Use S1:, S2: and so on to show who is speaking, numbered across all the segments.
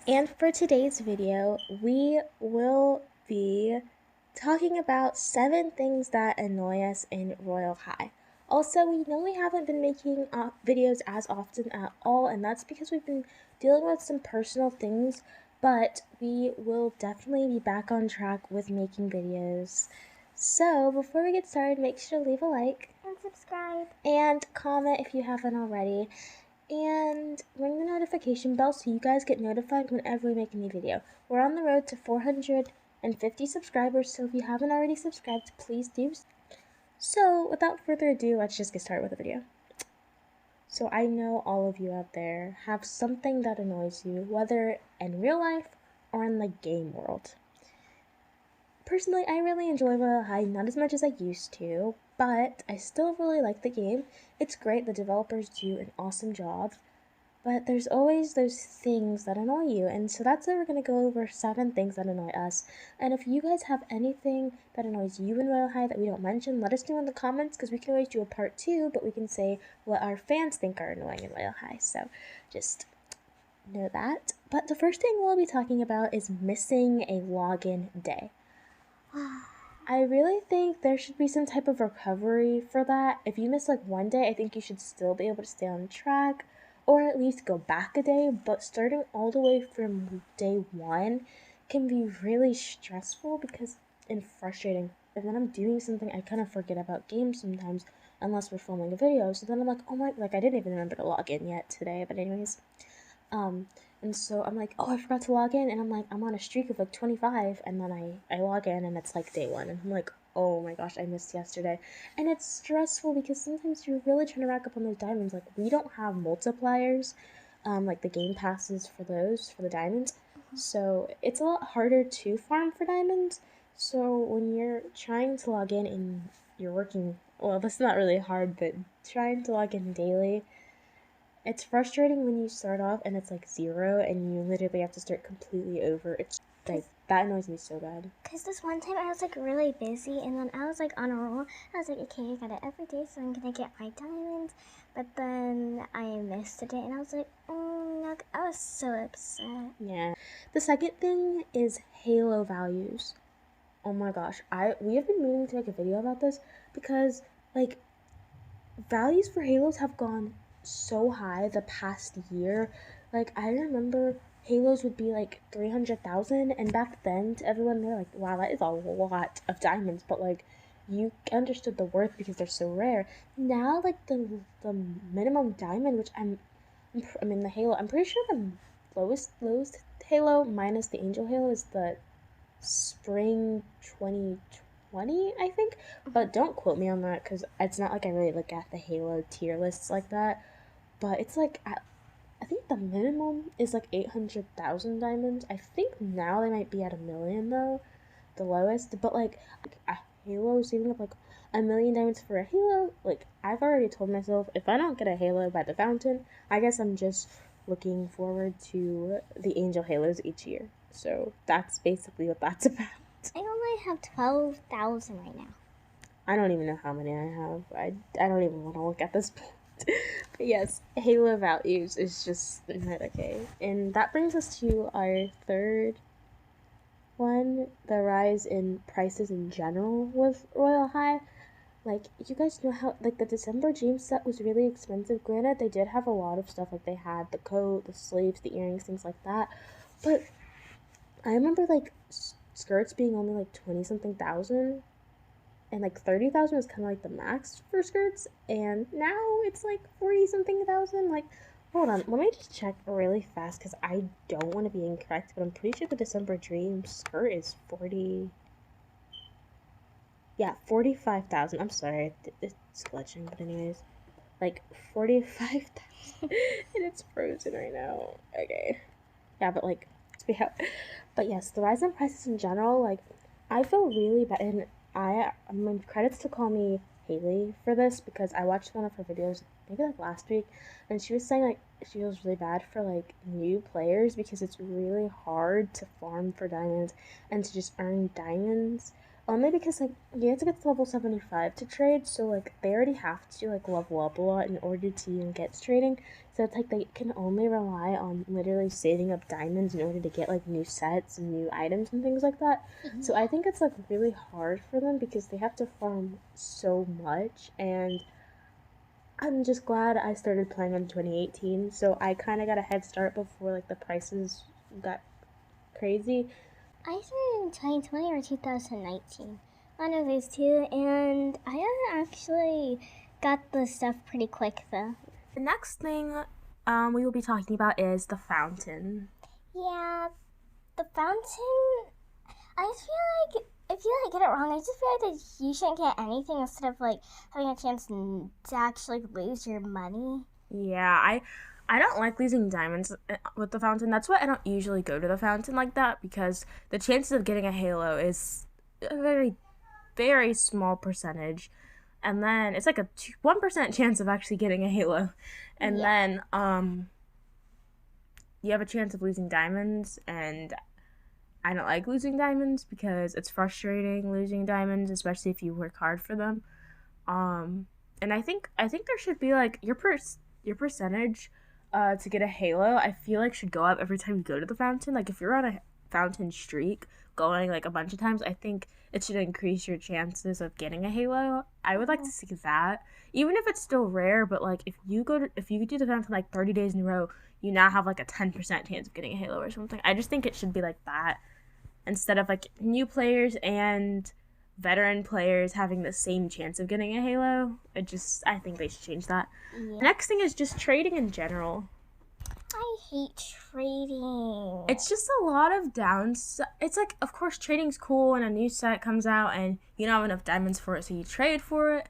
S1: And for today's video, we will be talking about 7 things that annoy us in Royale High. Also, we know we haven't been making videos as often at all, and that's because we've been dealing with some personal things, but we will definitely be back on track with making videos. So, before we get started, make sure to leave a like
S2: and subscribe
S1: and comment if you haven't already. And ring the notification bell so you guys get notified whenever we make a new video. We're on the road to 450 subscribers, so if you haven't already subscribed, please do. So without further ado, let's just get started with the video. So I know all of you out there have something that annoys you, whether in real life or in the game world. Personally, I really enjoy Royale High, not as much as I used to, but I still really like the game. It's great, the developers do an awesome job, but there's always those things that annoy you, and so that's why we're going to go over 7 things that annoy us. And if you guys have anything that annoys you in Royale High that we don't mention, let us know in the comments, because we can always do a part 2, but we can say what our fans think are annoying in Royale High, so just know that. But the first thing we'll be talking about is missing a login day. I really think there should be some type of recovery for that. If you miss like one day, I think you should still be able to stay on track, or at least go back a day, but starting all the way from day 1 can be really stressful and frustrating. And then I'm doing something, I kind of forget about games sometimes, unless we're filming a video, so then I'm like, oh my, like I didn't even remember to log in yet today, but anyways. And so I'm like, oh, I forgot to log in, and I'm like, I'm on a streak of like 25, and then I log in, and it's like day 1, and I'm like, oh my gosh, I missed yesterday. And it's stressful because sometimes you're really trying to rack up on those diamonds. Like, we don't have multipliers, like the game passes for the diamonds, so it's a lot harder to farm for diamonds. So when you're trying to log in and you're working, well, that's not really hard, but trying to log in daily, it's frustrating when you start off and it's like 0 and you literally have to start completely over. It's like, that annoys me so bad.
S2: Because this one time I was like really busy, and then I was like on a roll. I was like, okay, I got it every day, so I'm gonna get my diamonds. But then I missed a day, and I was like, no, I was so upset.
S1: Yeah. The second thing is Halo values. Oh my gosh, we have been meaning to make a video about this because like values for Halos have gone so high the past year. Like, I remember Halos would be like 300,000, and back then to everyone they're like, wow, that is a lot of diamonds, but like you understood the worth because they're so rare. Now like the minimum diamond, which I mean the Halo, I'm pretty sure the lowest Halo minus the Angel Halo is the Spring 2020, I think, but don't quote me on that because it's not like I really look at the Halo tier lists like that, but it's like, I think the minimum is like 800,000 diamonds. I think now they might be at 1,000,000 though, the lowest, but like a Halo saving up like 1,000,000 diamonds for a Halo, like I've already told myself if I don't get a Halo by the fountain, I guess I'm just looking forward to the Angel Halos each year. So that's basically what that's about.
S2: I only have 12,000 right now.
S1: I don't even know how many I have. I don't even want to look at this point. But yes, Halo values is just not okay. And that brings us to our third one, the rise in prices in general with Royale High. Like, you guys know how, like, the December dream set was really expensive. Granted, they did have a lot of stuff, like, they had the coat, the sleeves, the earrings, things like that. But I remember, like, skirts being only, like, 20-something thousand. And, like, 30,000 was kind of, like, the max for skirts. And now it's, like, 40-something thousand. Like, hold on. Let me just check really fast, because I don't want to be incorrect. But I'm pretty sure the December dream skirt is 40... Yeah, 45,000. I'm sorry, it's glitching, but anyways, like 45,000, and it's frozen right now. Okay, yeah, but like, but yes, the rise in prices in general, like, I feel really bad, and my credits to call me Haley for this because I watched one of her videos maybe like last week, and she was saying like she feels really bad for like new players because it's really hard to farm for diamonds and to just earn diamonds Only because, like, you have to get to level 75 to trade, so, like, they already have to, like, level up a lot in order to even get trading. So it's like they can only rely on literally saving up diamonds in order to get, like, new sets and new items and things like that. So I think it's, like, really hard for them because they have to farm so much, and I'm just glad I started playing in 2018, so I kind of got a head start before, like, the prices got crazy.
S2: I started in 2020 or 2019. One of those two, and I haven't actually got the stuff pretty quick though.
S1: The next thing we will be talking about is the fountain.
S2: Yeah, the fountain. I just feel like if you like get it wrong, I just feel like that you shouldn't get anything instead of like having a chance to actually lose your money.
S1: Yeah, I don't like losing diamonds with the fountain. That's why I don't usually go to the fountain like that, because the chances of getting a halo is a very, very small percentage. And then it's like a 1% chance of actually getting a halo. And then you have a chance of losing diamonds, and I don't like losing diamonds because it's frustrating losing diamonds, especially if you work hard for them. And I think there should be like your percentage to get a halo, I feel like should go up every time you go to the fountain. Like if you're on a fountain streak going like a bunch of times, I think it should increase your chances of getting a halo. I would like to see that, even if it's still rare. But like if you do the fountain like 30 days in a row, you now have like a 10% chance of getting a halo or something. I just think it should be like that, instead of like new players and veteran players having the same chance of getting a halo. I think they should change that. The next thing is just trading in general.
S2: I hate trading.
S1: It's just a lot of downs. It's like, of course, trading's cool when a new set comes out and you don't have enough diamonds for it, so you trade for it.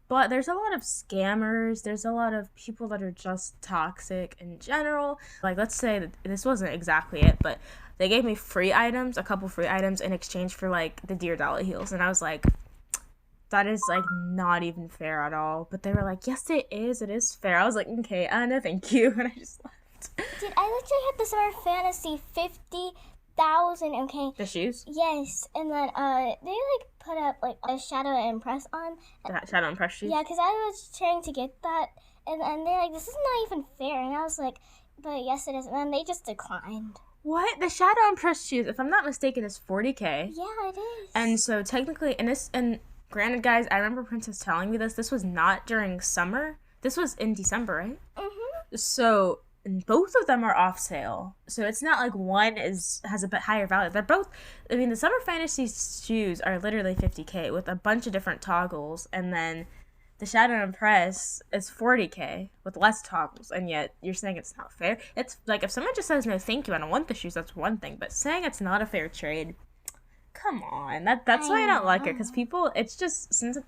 S1: But there's a lot of scammers. There's a lot of people that are just toxic in general. Like, let's say that this wasn't exactly it, but they gave me a couple free items in exchange for, like, the Deer Dolly heals. And I was like, that is, like, not even fair at all. But they were like, yes, it is fair. I was like, okay, no, thank you. And I just left.
S2: Dude, I literally had the Summer Fantasy 50,000, okay?
S1: The shoes?
S2: Yes, and then, they, like, put up, like, a Shadow and Press on.
S1: The Shadow and Press shoes?
S2: Yeah, because I was trying to get that, and they're like, this is not even fair, and I was like, but yes, it is, and then they just declined.
S1: What? The Shadow and Press shoes, if I'm not mistaken, is 40k.
S2: Yeah, it is.
S1: And so, technically, and granted, guys, I remember Princess telling me this was not during summer. This was in December, right?
S2: Mm-hmm.
S1: So, both of them are off sale. So it's not like one has a bit higher value. They're both, I mean, the Summer Fantasy shoes are literally 50k with a bunch of different toggles, and then the Shadow and Press is 40k with less toggles, and yet you're saying it's not fair. It's like, if someone just says no thank you, I don't want the shoes, that's one thing, but saying it's not a fair trade, come on. That's why I don't like it, because people, it's just, since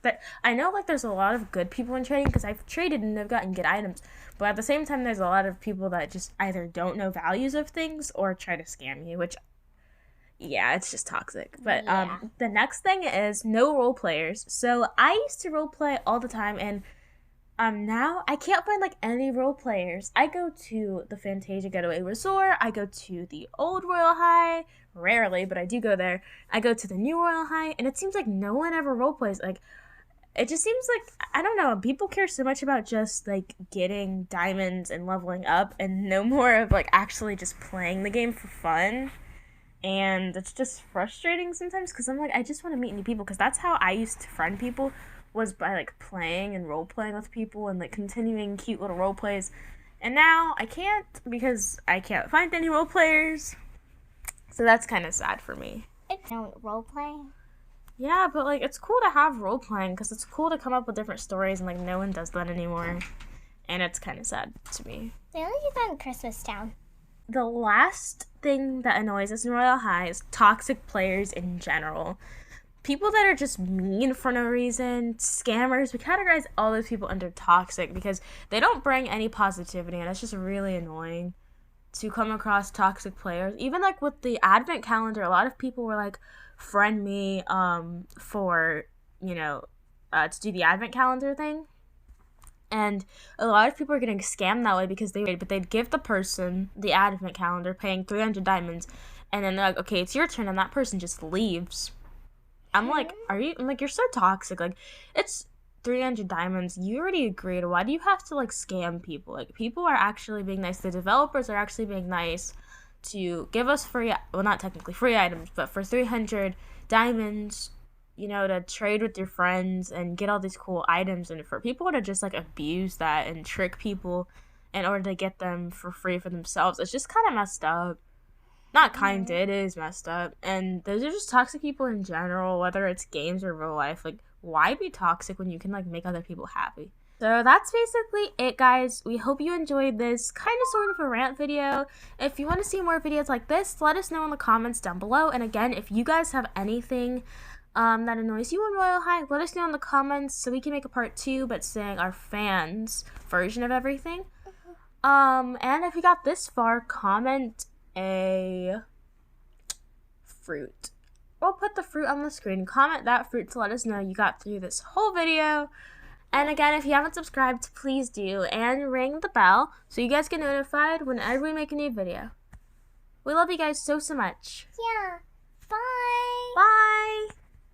S1: I know, like, there's a lot of good people in trading, because I've traded and I've gotten good items, but at the same time, there's a lot of people that just either don't know values of things or try to scam you, which, yeah, it's just toxic. But the next thing is no role players. So I used to role play all the time, and now I can't find like any role players. I go to the Fantasia Getaway Resort. I go to the old Royale High, rarely, but I do go there. I go to the new Royale High, and it seems like no one ever role plays. Like, it just seems like, I don't know, people care so much about just like getting diamonds and leveling up, and no more of like actually just playing the game for fun. And it's just frustrating sometimes, because I'm like, I just want to meet new people, because that's how I used to friend people, was by like playing and role playing with people and like continuing cute little role plays. And now I can't, because I can't find any role players. So that's kind of sad for me.
S2: I don't role play.
S1: Yeah, but like, it's cool to have role playing, because it's cool to come up with different stories, and like no one does that anymore. And it's kind of sad to me.
S2: They only do that in Christmas Town.
S1: The last thing that annoys us in Royale High is toxic players in general. People that are just mean for no reason, scammers. We categorize all those people under toxic because they don't bring any positivity, and it's just really annoying to come across toxic players. Even like with the advent calendar, a lot of people were like, friend me for, to do the advent calendar thing. And a lot of people are getting scammed that way, because they'd give the person the advent calendar, paying 300 diamonds, and then they're like, okay, it's your turn, and that person just leaves I'm like, I'm like, you're so toxic. Like, it's 300 diamonds. You already agreed. Why do you have to, like, scam people? Like, people are actually being nice. The developers are actually being nice to give us free, well, not technically free items, but for 300 diamonds, you know, to trade with your friends and get all these cool items. And for people to just, like, abuse that and trick people in order to get them for free for themselves, it's just kind of messed up. Not kind, it is messed up. And those are just toxic people in general, whether it's games or real life. Like, why be toxic when you can, like, make other people happy? So that's basically it, guys. We hope you enjoyed this kind of sort of a rant video. If you want to see more videos like this, let us know in the comments down below. And again, if you guys have anything that annoys you in Royale High, let us know in the comments so we can make a part 2, but saying our fans' version of everything. And if you got this far, comment a fruit. We'll put the fruit on the screen. Comment that fruit to let us know you got through this whole video. And again, if you haven't subscribed, please do. And ring the bell so you guys get notified whenever we make a new video. We love you guys so much.
S2: Yeah. Bye.
S1: Bye.